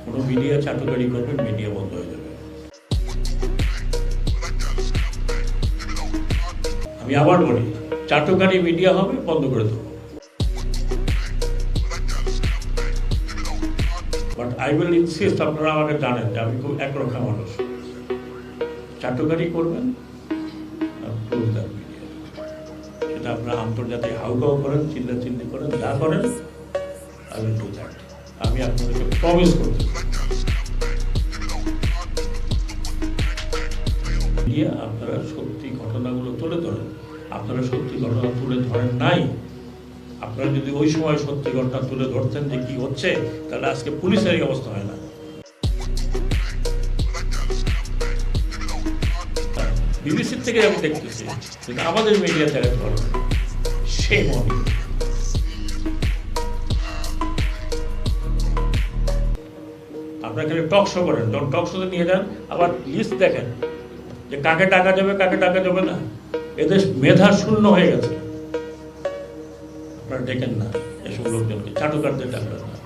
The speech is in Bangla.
কোনো মিডিয়া চাটুকারি করবেন, মিডিয়া বন্ধ হয়ে যাবে। আমি আবার বলি, চাটুকারি মিডিয়া হবে, বন্ধ করে দেবো। বাট আই উইল ইনসিস্ট, আপনারা আমাকে জানেন যে আমি খুব একরক্ষা মানুষ। চাটুকারি করবেন, মিডিয়া, সেটা আপনারা আন্তর্জাতিক হাউকাউ করেন, চিল্লাচিল্লি করেন, যা করেন, আই উইল ডু দ্যাট। আমি আপনাদেরকে প্রমিস করতে মিডিয়া, আপনারা সত্যি ঘটনাগুলো তুলে ধরেন। আপনারা সত্যি ঘটনা তুলে ধরেন নাই। আপনারা যদি ওই সময় সত্যি ঘটনা তুলে ধরতেন যে কি হচ্ছে, তাহলে আজকে পুলিশের এই অবস্থা হয় না। বিবিসির থেকে আমি দেখতেছি, কিন্তু আমাদের মিডিয়া চ্যালেঞ্জ করে সেই মনে। আপনারা খালি টক শো করেন, যখন টক শোতে নিয়ে যান আবার লিস্ট দেখেন যে কাকে টাকা যাবে, কাকে টাকা যাবে না। এদেশ মেধা শূন্য হয়ে গেছে। আপনারা দেখেন না এসব লোকজনকে, চাটুকারদের ডাকবেন না।